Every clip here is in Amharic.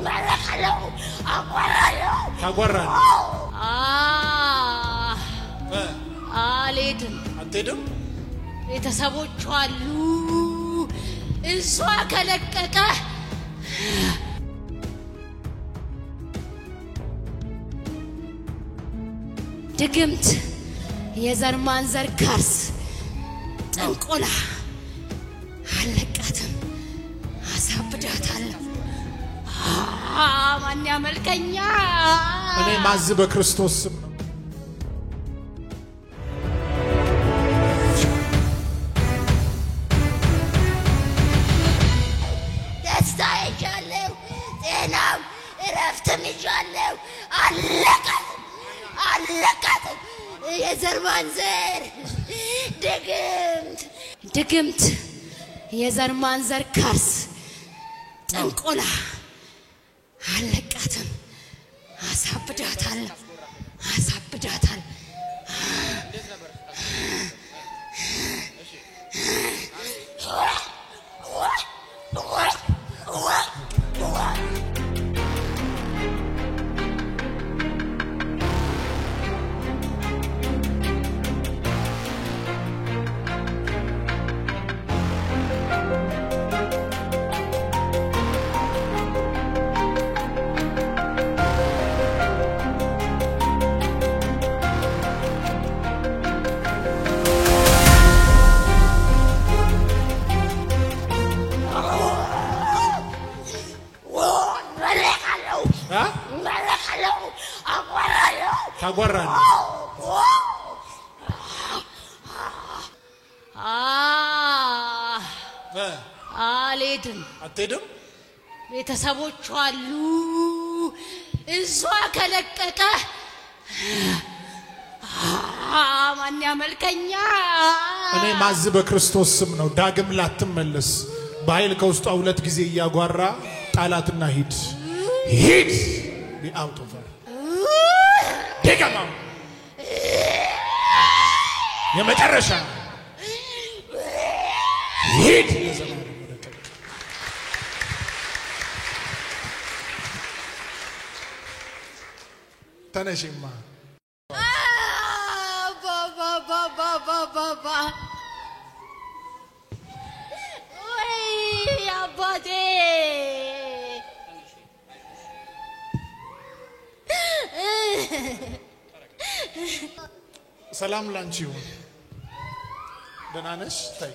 መለካለው አቋራለው ታጓራለ አልሄድም አትሄድም ቤተሰቦቹ አሉ እሷ ከለቀቀ ድግምት የዘር ማንዘር ካርስ ጠንቆላ አለቃትም አሳብዳታለሁ ማን ያመልከኛ እኔ ማዝ በክርስቶስ ስም ነው ደስታዬ ጤናም እረፍትም ይዣለሁ አለቃትም የዘር ማንዘር ድግምት የዘር ማንዘር ካርስ ጠንቆላ አለቃትም አሳብዳታለሁ ታጓራለ አልሄድም አትሄድም ቤተሰቦቹ አሉ እሷ ከለቀቀ ማን ያመልከኛ እኔ ማዝ በክርስቶስ ስም ነው ዳግም ላትመለስ በኃይል ከውስጧ ሁለት ጊዜ ያጓራ ጣላትና ሂድ be out of her ደገማው የመጨረሻ ሂድ የዘላለም ወደቀ ተነሽማ ባባ ወይ አባቴ ሰላም ላንቺ ይሁን ደህና ነሽ ታይ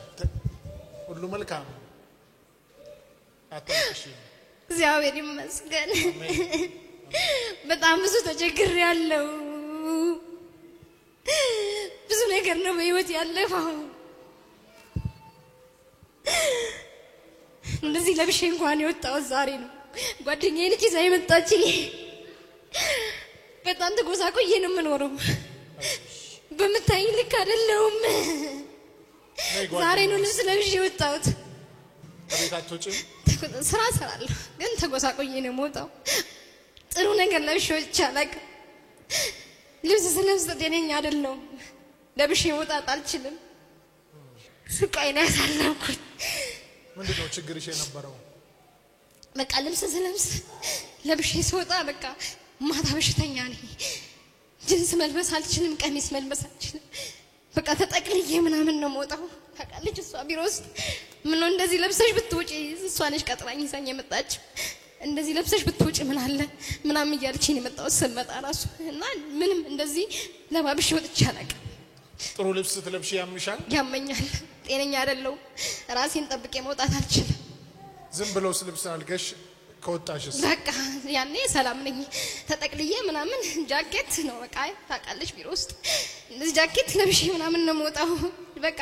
ሁሉ መልካም አትንሽ እግዚአብሔር ይመስገን በጣም ብዙ ተቸግሬያለሁ ብዙ ነገር ነው በህይወት ያለፈው እንደዚህ ለብሼ እንኳን የወጣው ዛሬ ነው ጓደኛዬ ልጅ ይዛ የመጣች በጣም ተጎሳቆዬ ነው የምኖረው በመታይ ልክ አይደለም ዛሬ ነው ልብስ ለብሼ የወጣሁት ቤታቸው ጭም ስራ ሰራለሁ ግን ተጎሳቆዬ ነው የምወጣው ጥሩ ነገር ለብሼ ወጥቻለሁ ልብስ ስለብስ ጤነኛ አይደለም ለብሼ መውጣት አልችልም ስቃይ ነው ያሳለፍኩት ምንድነው ችግርሽ የነበረው በቃ ልብስ ስለብስ ለብሼ ስወጣ በቃ ማታ በሽተኛ ነኝ ጅንስ መልበስ አልችልም ቀሚስ መልበስ አልችልም በቃ ተጠቅልዬ ምናምን ነው የምወጣው ታውቃለች እሷ ቢሮ ውስጥ ምን ነው እንደዚህ ለብሰሽ ብትወጪ እሷ ነሽ ቀጥራኝ ይዛኝ የመጣች እንደዚህ ለብሰሽ ብትወጪ ምን አለ ምናምን እያለችኝ የመጣው ስመጣ ራሱ እና ምንም እንደዚህ ለባብሽ ወጥቼ አላውቅም ጥሩ ልብስ ትለብሺ ያምሻል ያመኛል ጤነኛ አይደለም ራሴን ጠብቄ መውጣት አልችልም ዝም ብለው ልብስ አልገሽ ከወጣሽስ በቃ ያኔ ሰላም ነኝ ተጠቅልዬ ምናምን ጃኬት ነው በቃ ታውቃለች ቢሮ ውስጥ እንደዚህ ጃኬት ለብሼ ምናምን ነው የምወጣው በቃ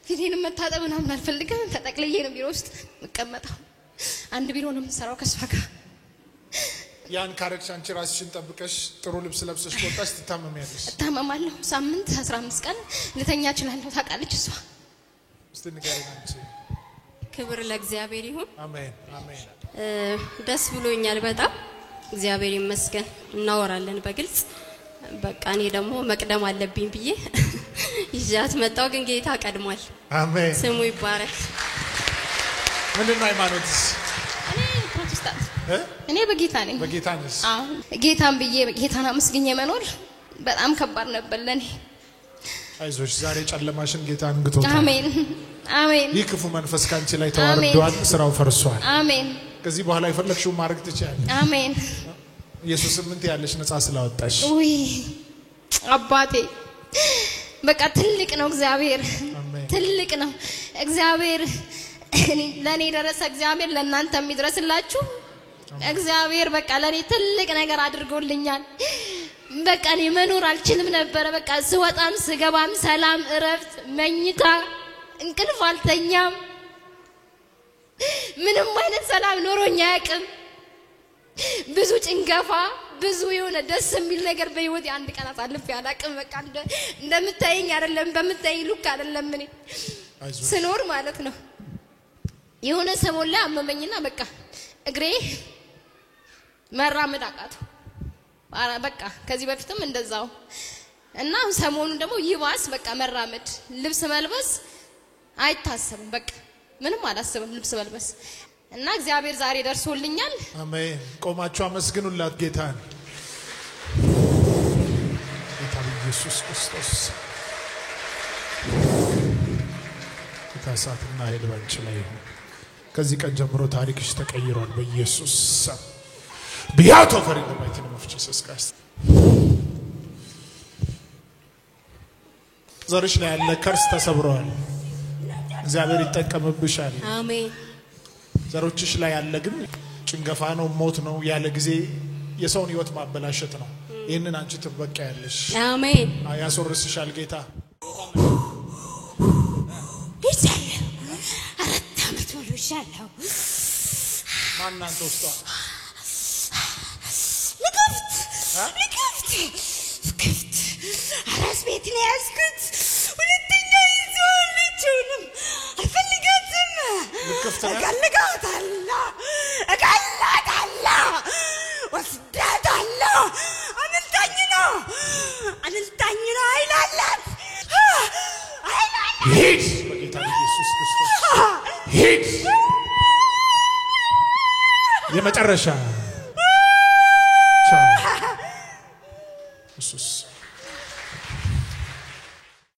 ፊቴን መታጠብ ምናምን አልፈልግም ተጠቅልዬ ነው ቢሮ ውስጥ መቀመጣው አንድ ቢሮ ነው የምሰራው ከሷ ጋር ያን ካረክሽ አንቺ ራስሽን ጠብቀሽ ጥሩ ልብስ ለብሰሽ ወጣሽ ትታመሚያለሽ እታመማለሁ ሳምንት 15 ቀን ልተኛ እችላለሁ ታውቃለች እሷ እስቲ ንገሪኝ አንቺ ክብር ለእግዚአብሔር ይሁን አሜን አሜን ደስ ብሎኛል በጣም እግዚአብሔር ይመስገን እናወራለን በግልጽ በቃ እኔ ደግሞ መቅደም አለብኝ ብዬ ይዛት መጣው ግን ጌታ ቀድሟል አሜን ስሙ ይባረክ ምንድነው ሃይማኖትስ እኔ ፕሮቴስታንት እኔ በጌታ ነኝ በጌታ ነሽ አዎ ጌታን ብዬ ጌታን አመስግኜ መኖር በጣም ከባድ ነበር ለኔ አይዞሽ ዛሬ ጨለማሽን ጌታ እንግቶታል አሜን አሜን ይክፉ መንፈስ ካንቺ ላይ ተዋርዷል ስራው ፈርሷል አሜን ከዚህ በኋላ ይፈልክሽው ማድረግ ትችያለሽ አሜን ኢየሱስ ምን ያለሽ ነፃ ስላወጣሽ ውይ አባቴ በቃ ትልቅ ነው እግዚአብሔር ትልቅ ነው እግዚአብሔር ለኔ ደረሰ እግዚአብሔር ለእናንተ የሚድረስላችሁ እግዚአብሔር በቃ ለኔ ትልቅ ነገር አድርጎልኛል በቃ እኔ መኖር አልችልም ነበር በቃ ስወጣም ስገባም ሰላም እረፍት መኝታ እንቅልፍ አልተኛም ምንም አይነት ሰላም ኖሮኛ ያቅም ብዙ ጭንገፋ ብዙ የሆነ ደስ የሚል ነገር በህይወት አንድ ቀን አሳልፍ ያላቅም በቃ እንደምታየኝ አይደለም በምታየኝ ሉክ አይደለም እኔ ስኖር ማለት ነው የሆነ ሰሞን ላይ አመመኝና በቃ እግሬ መራመድ አቃተው በቃ ከዚህ በፊትም እንደዛው እና ሰሞኑን ደግሞ ይባስ በቃ መራመድ ልብስ መልበስ አይታሰብም በቃ ምንም አላስብም ልብስ መልበስ እና እግዚአብሔር ዛሬ ደርሶልኛል አሜን ቆማችሁ አመስግኑላት ጌታን ጌታ ኢየሱስ ክርስቶስ ታሳትና ኃይል ባንቺ ላይ ከዚህ ቀን ጀምሮ ታሪክሽ ተቀይሯል በኢየሱስ ስም ቢያቶ ፈሪ ለማይት ነው ኢየሱስ ክርስቶስ ዘርሽ ላይ ያለ ከርስ ተሰብሯል እግዚአብሔር ይጠቀምብሻል አሜን ዘሮችሽ ላይ ያለ ግን ጭንገፋ ነው ሞት ነው ያለ ጊዜ የሰውን ህይወት ማበላሸት ነው ይሄንን አንቺ ትበቃያለሽ አሜን ያሶርስሻል ጌታ ይቻላል አራት አመት ወልሻለሁ ማንናንተ ውስጥ ልክፍት አራስ ቤት ነው ያስኩት ሁለተኛ ይዞልችንም አልፈልጋትም እቀልጋታለሁ ወስዳታለሁ አምልጣኝ ነው አይላላት ሂድ በጌታ ኢየሱስ ክርስቶስ ሂድ የመጨረሻ ኢየሱስ